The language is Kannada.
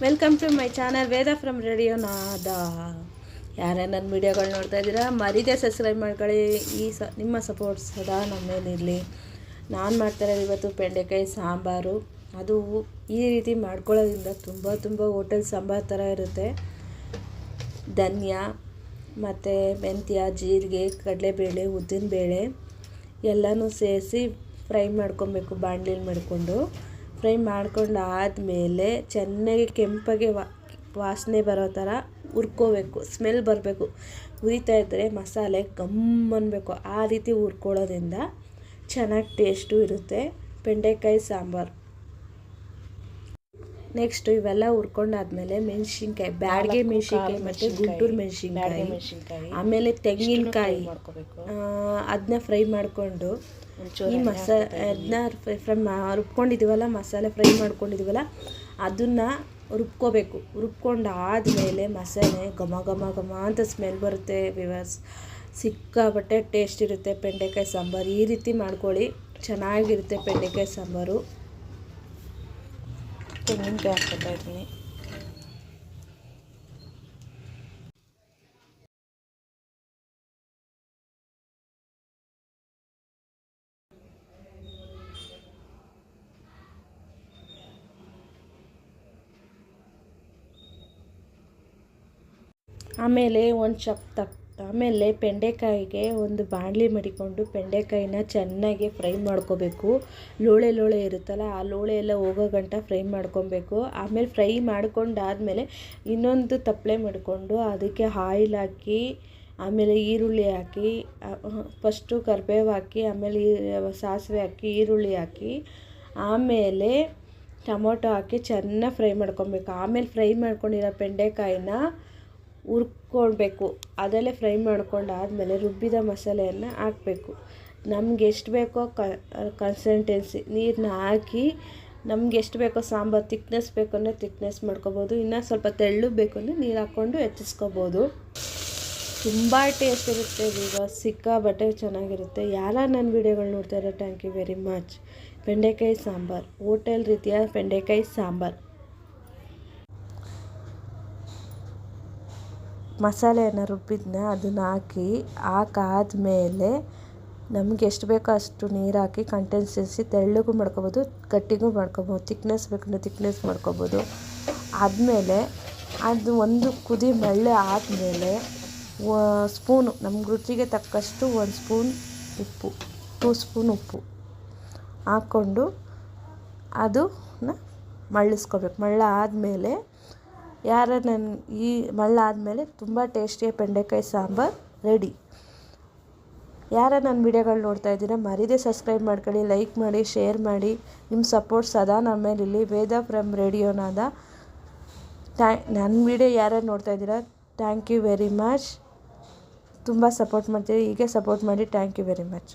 Welcome to my channel Veda from radio Nada. ಯಾರೇ ನನ್ನ ವೀಡಿಯೋಗಳು ನೋಡ್ತಾ ಇದ್ದೀರಾ ಮರೀದೆ ಸಬ್ಸ್ಕ್ರೈಬ್ ಮಾಡ್ಕೊಳ್ಳಿ. ನಿಮ್ಮ ಸಪೋರ್ಟ್ ಸದಾ ನಮ್ಮ ಮೇಲಿರಲಿ. ನಾನು ಮಾಡ್ತಾಯಿರೋದು ಇವತ್ತು ಬೆಂಡೆಕಾಯಿ ಸಾಂಬಾರು. ಅದು ಈ ರೀತಿ ಮಾಡ್ಕೊಳ್ಳೋದ್ರಿಂದ ತುಂಬ ಹೋಟೆಲ್ ಸಾಂಬಾರು ಥರ ಇರುತ್ತೆ. ಧನಿಯಾ ಮತ್ತು ಮೆಂತ್ಯ, ಜೀರಿಗೆ, ಕಡಲೆಬೇಳೆ, ಉದ್ದಿನಬೇಳೆ ಎಲ್ಲನೂ ಸೇರಿಸಿ ಫ್ರೈ ಮಾಡ್ಕೊಬೇಕು. ಬಾಣಲಿಲಿ ಮಾಡಿಕೊಂಡು ಫ್ರೈ ಮಾಡ್ಕೊಂಡು ಆದಮೇಲೆ ಚೆನ್ನಾಗಿ ಕೆಂಪಗೆ ವಾಸನೆ ಬರೋ ಥರ ಹುರ್ಕೋಬೇಕು. ಸ್ಮೆಲ್ ಬರಬೇಕು. ಹುರಿತಾ ಇದ್ದರೆ ಮಸಾಲೆ ಗಮ್ ಅನ್ನಬೇಕು. ಆ ರೀತಿ ಹುರ್ಕೊಳ್ಳೋದ್ರಿಂದ ಚೆನ್ನಾಗಿ ಟೇಸ್ಟು ಇರುತ್ತೆ ಬೆಂಡೆಕಾಯಿ ಸಾಂಬಾರು. ನೆಕ್ಸ್ಟು ಇವೆಲ್ಲ ಹುರ್ಕೊಂಡಾದ್ಮೇಲೆ ಮೆಣಸಿನ್ಕಾಯಿ, ಬ್ಯಾಡಗೆ ಮೆಣಸಿನ್ಕಾಯಿ ಮತ್ತು ಗುಂಟೂರು ಮೆಣಸಿನ್ಕಾಯಿ, ಆಮೇಲೆ ತೆಂಗಿನಕಾಯಿ ಅದನ್ನ ಫ್ರೈ ಮಾಡಿಕೊಂಡು ಈ ಅದನ್ನ ರುಬ್ಕೊಂಡಿದ್ದೀವಲ್ಲ, ಮಸಾಲೆ ಫ್ರೈ ಮಾಡ್ಕೊಂಡಿದ್ದೀವಲ್ಲ ಅದನ್ನು ರುಬ್ಕೋಬೇಕು. ರುಬ್ಕೊಂಡು ಆದಮೇಲೆ ಮಸಾಲೆ ಘಮ ಘಮ ಘಮ ಅಂತ ಸ್ಮೆಲ್ ಬರುತ್ತೆ. ಸಿಕ್ಕಾಪಟ್ಟೆ ಟೇಸ್ಟ್ ಇರುತ್ತೆ ಬೆಂಡೆಕಾಯಿ ಸಾಂಬಾರು. ಈ ರೀತಿ ಮಾಡ್ಕೊಳ್ಳಿ, ಚೆನ್ನಾಗಿರುತ್ತೆ ಬೆಂಡೆಕಾಯಿ ಸಾಂಬಾರು. ತೆಂಗಿನಕಾಯಿ ಹಾಕ್ಕೊತಾ ಇದ್ದೀನಿ. ಆಮೇಲೆ ಬೆಂಡೆಕಾಯಿಗೆ ಒಂದು ಬಾಣಲಿ ಮಡಿಕೊಂಡು ಬೆಂಡೆಕಾಯಿನ ಚೆನ್ನಾಗಿ ಫ್ರೈ ಮಾಡ್ಕೋಬೇಕು. ಲೋಳೆ ಇರುತ್ತಲ್ಲ, ಆ ಲೋಳೆ ಎಲ್ಲ ಹೋಗೋ ಗಂಟ ಫ್ರೈ ಮಾಡ್ಕೊಬೇಕು. ಆಮೇಲೆ ಫ್ರೈ ಮಾಡ್ಕೊಂಡಾದಮೇಲೆ ಇನ್ನೊಂದು ತಪ್ಪಲೆ ಮಾಡಿಕೊಂಡು ಅದಕ್ಕೆ ಆಯಿಲ್ ಹಾಕಿ, ಆಮೇಲೆ ಈರುಳ್ಳಿ ಹಾಕಿ, ಫಸ್ಟು ಕರಿಬೇವು ಹಾಕಿ, ಆಮೇಲೆ ಸಾಸಿವೆ ಹಾಕಿ, ಈರುಳ್ಳಿ ಹಾಕಿ, ಆಮೇಲೆ ಟೊಮೊಟೊ ಹಾಕಿ ಚೆನ್ನಾಗಿ ಫ್ರೈ ಮಾಡ್ಕೊಬೇಕು. ಆಮೇಲೆ ಫ್ರೈ ಮಾಡ್ಕೊಂಡಿರೋ ಬೆಂಡೆಕಾಯಿನ ಹುರ್ಕೊಳ್ಬೇಕು. ಅದರಲ್ಲೇ ಫ್ರೈ ಮಾಡ್ಕೊಂಡಾದಮೇಲೆ ರುಬ್ಬಿದ ಮಸಾಲೆಯನ್ನು ಹಾಕಬೇಕು. ನಮ್ಗೆ ಎಷ್ಟು ಬೇಕೋ ಕನ್ಸಿಸ್ಟೆನ್ಸಿ ನೀರನ್ನ ಹಾಕಿ, ನಮ್ಗೆ ಎಷ್ಟು ಬೇಕೋ ಸಾಂಬಾರು ತಿಕ್ನೆಸ್ ಬೇಕು ಅಂದರೆ ತಿಕ್ನೆಸ್ ಮಾಡ್ಕೊಬೋದು. ಇನ್ನೂ ಸ್ವಲ್ಪ ತೆಳ್ಳು ಬೇಕು ಅಂದರೆ ನೀರು ಹಾಕ್ಕೊಂಡು ಹೆಚ್ಚಿಸ್ಕೊಬೋದು. ತುಂಬ ಟೇಸ್ಟ್ ಇರುತ್ತೆ. ಈಗ ಸಿಕ್ಕಾಬಟ್ಟೆ ಚೆನ್ನಾಗಿರುತ್ತೆ. ಯಾರು ನನ್ನ ವೀಡಿಯೋಗಳು ನೋಡ್ತಾ ಇರೋ ಥ್ಯಾಂಕ್ ಯು ವೆರಿ ಮಚ್. ಬೆಂಡೆಕಾಯಿ ಸಾಂಬಾರು, ಹೋಟೆಲ್ ರೀತಿಯ ಬೆಂಡೆಕಾಯಿ ಸಾಂಬಾರು. ಮಸಾಲೆಯನ್ನು ರುಬ್ಬಿದ್ದನ್ನ ಅದನ್ನು ಹಾಕಾದ್ಮೇಲೆ ನಮಗೆ ಎಷ್ಟು ಬೇಕೋ ಅಷ್ಟು ನೀರು ಹಾಕಿ ಕನ್ಸಿಸ್ಟೆನ್ಸಿ ತೆಳ್ಳಗೂ ಮಾಡ್ಕೊಬೋದು, ಗಟ್ಟಿಗೂ ಮಾಡ್ಕೊಬೋದು. ತಿಕ್ನೆಸ್ ಬೇಕಂದ್ರೆ ತಿಕ್ನೆಸ್ ಮಾಡ್ಕೊಬೋದು. ಆದಮೇಲೆ ಅದು ಒಂದು ಕುದಿ ಮಳ್ಳೆ ಆದಮೇಲೆ ಸ್ಪೂನು ನಮ್ಗೆ ರುಚಿಗೆ ತಕ್ಕಷ್ಟು 1 ಸ್ಪೂನ್ ಉಪ್ಪು, 2 ಸ್ಪೂನ್ ಉಪ್ಪು ಹಾಕ್ಕೊಂಡು ಅದನ್ನ ಮಳ್ಳಿಸ್ಕೋಬೇಕು. ಮಳ್ಳಾದಮೇಲೆ ಮಳ್ಳಾದಮೇಲೆ ತುಂಬ ಟೇಸ್ಟಿಯ ಬೆಂಡೆಕಾಯಿ ಸಾಂಬಾರು ರೆಡಿ. ಯಾರು ನನ್ನ ವೀಡಿಯೋಗಳು ನೋಡ್ತಾ ಇದ್ದೀರಾ ಮರೀದೆ ಸಬ್ಸ್ಕ್ರೈಬ್ ಮಾಡ್ಕೊಳ್ಳಿ, ಲೈಕ್ ಮಾಡಿ, ಶೇರ್ ಮಾಡಿ. ನಿಮ್ಮ ಸಪೋರ್ಟ್ ಸದಾ ನಮ್ಮ ಮೇಲಿರಲಿ. ವೇದ ಫ್ರಮ್ ರೇಡಿಯೋನಾದ. ನನ್ನ ವೀಡಿಯೋ ಯಾರ್ಯಾರು ನೋಡ್ತಾ ಇದ್ದೀರಾ ಥ್ಯಾಂಕ್ ಯು ವೆರಿ ಮಚ್. ತುಂಬ ಸಪೋರ್ಟ್ ಮಾಡ್ತೀರಿ, ಹೀಗೆ ಸಪೋರ್ಟ್ ಮಾಡಿ. Thank you very much.